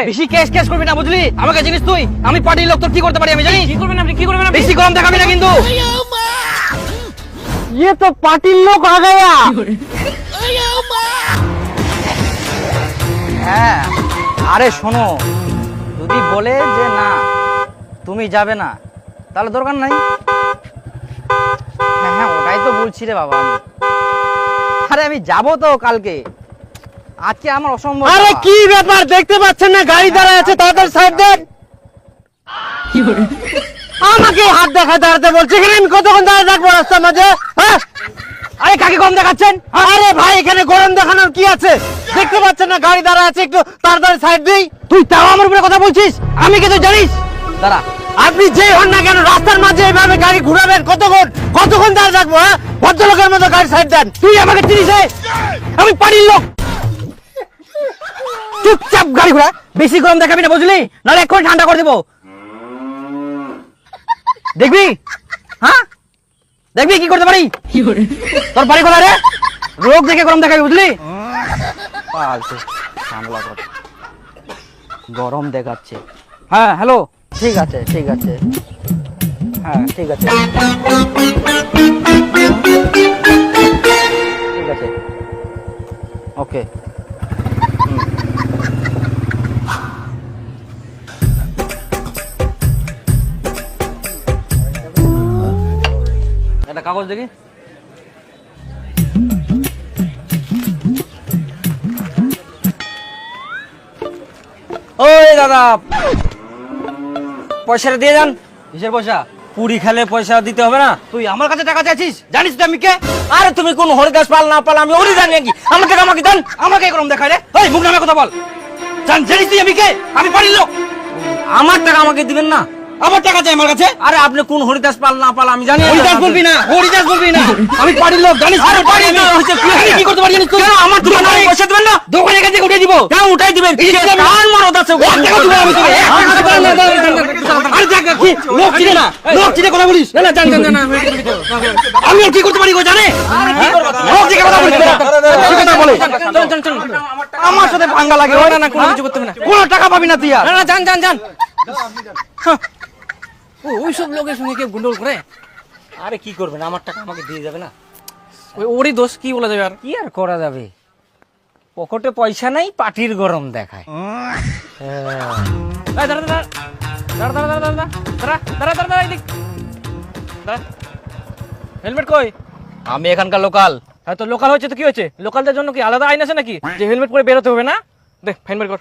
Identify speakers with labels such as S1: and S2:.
S1: বেশি case case করবি না বুঝলি? আমাকে জানিস তুই, আমি পার্টির লোক, তোর কি করতে পারি আমি জানি। কি করবেন আপনি, কি করবেন আপনি? বেশি গরম দেখাবি না কিন্তু।
S2: ये तो पाटिल लोग आ गया।
S1: হ্যাঁ আরে শোনো, যদি বলে যে না তুমি যাবে না তাহলে দরকার নাই। হ্যাঁ হ্যাঁ ওটাই তো বলছি রে বাবা। আরে আমি যাবো তো কালকে, আজকে আমার অসম্ভব।
S2: আরে কি ব্যাপার দেখতে পাচ্ছেন না গাড়ি দাঁড়ায় আছে, তাড়াতাড়ি সাইড দেন। আমাকে হাত দেখা দাঁড়াতে বলছে, এখানে আমি কতক্ষণ দাঁড়িয়ে থাকবো রাস্তার মাঝে? হ্যাঁ
S1: আরে কাকে কম দেখাচ্ছেন?
S2: আরে ভাই এখানে গরম দেখানোর কি আছে? দেখতে পাচ্ছেন না গাড়ি দাঁড়ায় আছে, একটু তাড়াতাড়ি সাইড দিই।
S1: তুই তাও আমার উপরে কথা বলছিস? আমি কে তুই জানিস? দাঁড়া,
S2: আপনি যে হন না কেন রাস্তার মাঝে এইভাবে গাড়ি ঘুরাবেন? কতক্ষণ দাঁড়িয়ে থাকবো? হ্যাঁ ভদ্রলোকের মতো গাড়ি সাইড দেন।
S1: তুই আমাকে চিনিস? আমি পার্টির লোক, চুপচাপ গাড়ি ঘোড়া। বেশি গরম দেখাবি না বুঝলি, নাহলে এক্ষুনি ঠান্ডা করে দেবো। দেখবি? হ্যাঁ দেখবি কি করতে পারি। তোর বাড়ি কোথায় রে? রোগ দেখে গরম দেখাবি বুঝলি? গরম দেখাচ্ছে। হ্যাঁ হ্যালো, ঠিক আছে ঠিক আছে, হ্যাঁ ঠিক আছে ঠিক আছে, ওকে। একটা কাগজ দেখি।
S2: ওই দাদা পয়সাটা দিয়ে যান।
S1: কিসের পয়সা?
S2: পুরি খেলে পয়সা দিতে হবে না?
S1: তুই আমার কাছে টাকা চাইছিস? জানিস তো আমি কে?
S2: আরে তুমি কোন হরিদাস পাল না পাল আমি ওরই জানি নাকি? আমার টাকা আমাকে দেন।
S1: আমাকে গরম দেখায় রে? ওই মুখ নামে কথা বল। জানিস তুই আমি কে? আমি বাড়ির লোক।
S2: আমার টাকা আমাকে দিবেন না?
S1: আমার টাকা চাই আমার কাছে।
S2: আরে আপনি কোন হরিদাস পাল না পাল আমি জানি না।
S1: হরিদাস বলবি না, হরিদাস বলবি না। আমি বাড়ির লোক, জানিস?
S2: আরে বাড়ি না হচ্ছে কি
S1: আমি কি করতে পারি জানিস তুই?
S2: কেন আমার দোকানে পয়সা দিবেন না?
S1: দোকানে কাছে উঠে দিব।
S2: কেন উঠাই দিবেন?
S1: এই যে আমি-
S2: কার মরদ আছে?
S1: এক টাকা দিবো আমি তোকে। আরে দেখ না, কি লোক চিনে না, লোক চিনে কথা বলিস। না না জান জান জান, আমি আর কি করতে পারি গো জানে? লোক চিনে কথা বলিস, কি কথা বলে? আমার সাথে ভাঙ্গা লাগে। না না কোনো কিছু করতে হবে না, কোনো টাকা পাবি না তুই আর।
S3: না না যান যান যান। ওইসব লোকের সঙ্গে কেউ গন্ডগোল করে?
S2: আরে কি করবেন, আমার টাকা আমাকে দিয়ে যাবে না?
S3: ওরই দোষ, কি বলা যাবে আর?
S2: কি আর করা যাবে, পকেটে পয়সা নাই, পাটির গরম দেখায়।
S3: দাঁড়া দাঁড়া দাঁড়া দাঁড়া দাঁড়া দাঁড়া দাঁড়া দাঁড়া দাঁড়া দাঁড়া এদিক দাঁড়া। হেলমেট কই?
S1: আমি এখানকার লোকাল।
S3: হ্যাঁ তো লোকাল হয়েছে তো কি হয়েছে? লোকালদের জন্য কি আলাদা আইন আছে নাকি যে হেলমেট পরে বেরোতে হবে না? দেখ ফাইন বের কর।